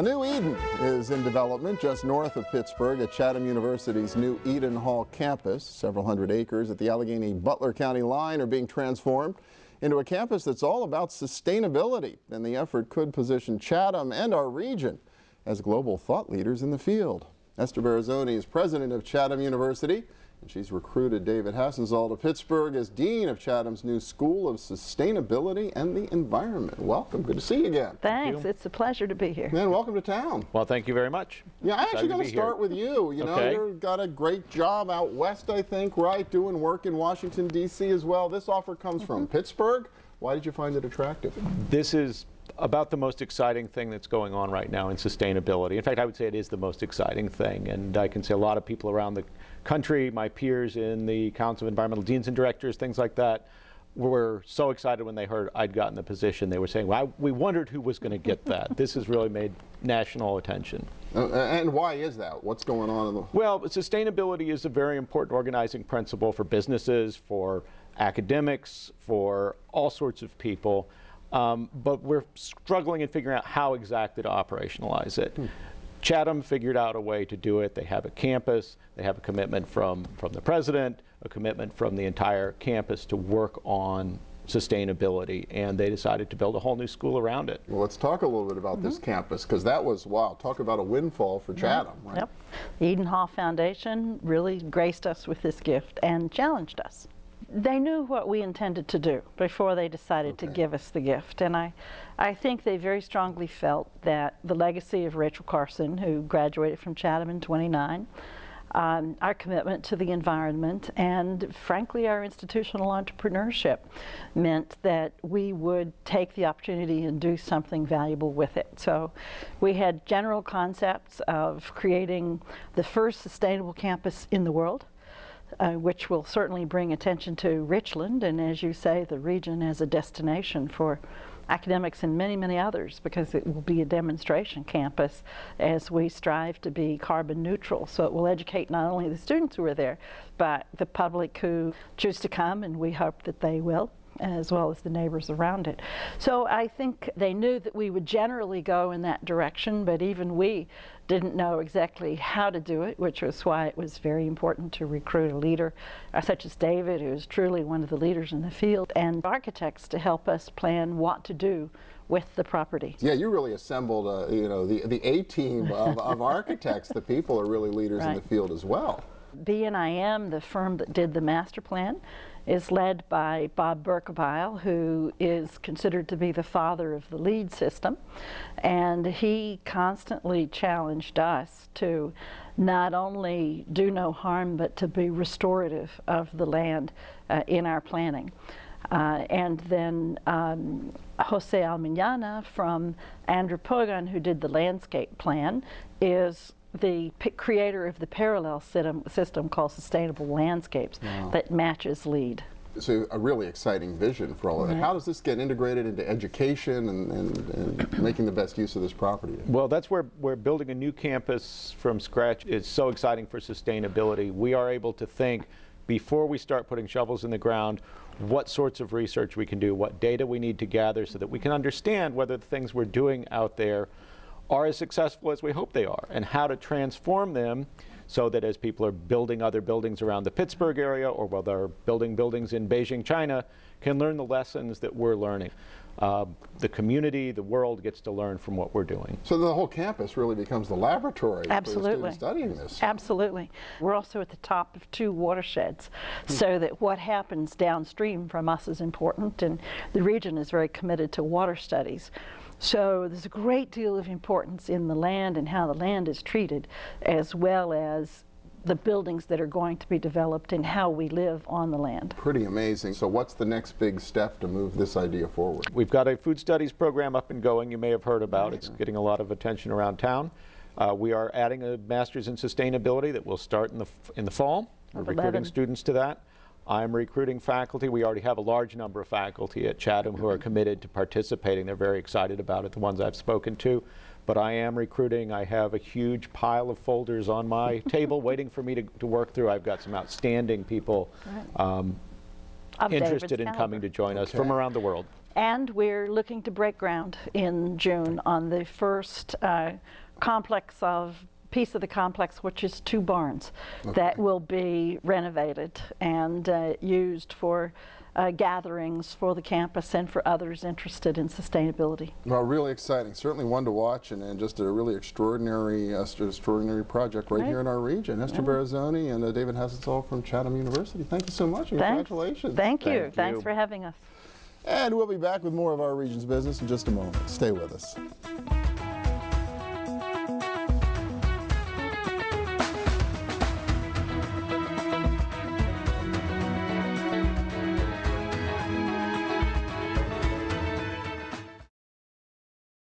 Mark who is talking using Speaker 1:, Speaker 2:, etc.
Speaker 1: A new Eden is in development just north of Pittsburgh at Chatham University's new Eden Hall campus. Several hundred acres at the Allegheny-Butler County line are being transformed into a campus that's all about sustainability, and the effort could position Chatham and our region as global thought leaders in the field. Esther Barazzone is president of Chatham University, and she's recruited David Hassenzahl to Pittsburgh as dean of Chatham's new School of Sustainability and the Environment. Welcome. Good to see you again.
Speaker 2: Thanks. It's a pleasure to be here.
Speaker 1: And welcome to town.
Speaker 3: Well, thank you very much.
Speaker 1: Yeah, I'm actually going to start with you. You know, you've got a great job out west, I think, right? Doing work in Washington, D.C. as well. This offer comes from Pittsburgh. Why did you find it attractive?
Speaker 3: This is about the most exciting thing that's going on right now in sustainability. In fact, I would say it is the most exciting thing. And I can say a lot of people around the country, my peers in the Council of Environmental Deans and Directors, things like that, were so excited when they heard I'd gotten the position. They were saying, well, we wondered who was going to get that. This has really made national attention.
Speaker 1: And why is that? What's going on in the...
Speaker 3: Well, sustainability is a very important organizing principle for businesses, for academics, for all sorts of people. But we're struggling in figuring out how exactly to operationalize it. Chatham figured out a way to do it. They have a campus. They have a commitment from the president, a commitment from the entire campus to work on sustainability, and they decided to build a whole new school around it.
Speaker 1: Well, let's talk a little bit about this campus, because that was, wow, talk about a windfall for Chatham. Right?
Speaker 2: Yep. The Eden Hall Foundation really graced us with this gift and challenged us. They knew what we intended to do before they decided to give us the gift, and I think they very strongly felt that the legacy of Rachel Carson, who graduated from Chatham in '29, our commitment to the environment, and frankly our institutional entrepreneurship meant that we would take the opportunity and do something valuable with it. So we had general concepts of creating the first sustainable campus in the world, which will certainly bring attention to Richland and, as you say, the region as a destination for academics and many, many others, because it will be a demonstration campus as we strive to be carbon neutral. So it will educate not only the students who are there, but the public who choose to come, and we hope that they will, as well as the neighbors around it. So I think they knew that we would generally go in that direction, but even we didn't know exactly how to do it, which was why it was very important to recruit a leader such as David, who is truly one of the leaders in the field, and architects to help us plan what to do with the property.
Speaker 1: Yeah, you really assembled, you know, the A-team of architects. The people are really leaders in the field as well.
Speaker 2: BNIM, the firm that did the master plan, is led by Bob Berkebile, who is considered to be the father of the LEED system, and he constantly challenged us to not only do no harm, but to be restorative of the land in our planning. And then Jose Almiñana from Andrew Pogan, who did the landscape plan, is the creator of the parallel system called Sustainable Landscapes that matches LEED.
Speaker 1: So a really exciting vision for all of that. How does this get integrated into education and making the best use of this property?
Speaker 3: Well, that's where building a new campus from scratch is so exciting for sustainability. We are able to think, before we start putting shovels in the ground, what sorts of research we can do, what data we need to gather, so that we can understand whether the things we're doing out there are as successful as we hope they are, and how to transform them so that as people are building other buildings around the Pittsburgh area, or while they're building buildings in Beijing, China, can learn the lessons that we're learning. The community, the world gets to learn from what we're doing.
Speaker 1: So the whole campus really becomes the laboratory for the students studying this.
Speaker 2: Absolutely. We're also at the top of 2 watersheds, so that what happens downstream from us is important, and the region is very committed to water studies. So there's a great deal of importance in the land and how the land is treated, as well as the buildings that are going to be developed and how we live on the land.
Speaker 1: Pretty amazing. So what's the next big step to move this idea forward?
Speaker 3: We've got a food studies program up and going, you may have heard about. It's getting a lot of attention around town. We are adding a master's in sustainability that will start in the fall. We're recruiting students to that. I'm recruiting faculty. We already have a large number of faculty at Chatham who are committed to participating. They're very excited about it, the ones I've spoken to. But I am recruiting. I have a huge pile of folders on my table waiting for me to work through. I've got some outstanding people interested in
Speaker 2: David's
Speaker 3: coming to join us from around the world.
Speaker 2: And we're looking to break ground in June on the first piece of the complex, which is 2 barns that will be renovated and used for gatherings for the campus and for others interested in sustainability.
Speaker 1: Well, really exciting. Certainly one to watch, and just a really extraordinary project right here in our region. Esther Barazzone and David Hassenzahl from Chatham University. Thank you so much. And congratulations.
Speaker 2: Thank you. Thanks for having us.
Speaker 1: And we'll be back with more of our region's business in just a moment. Stay with us.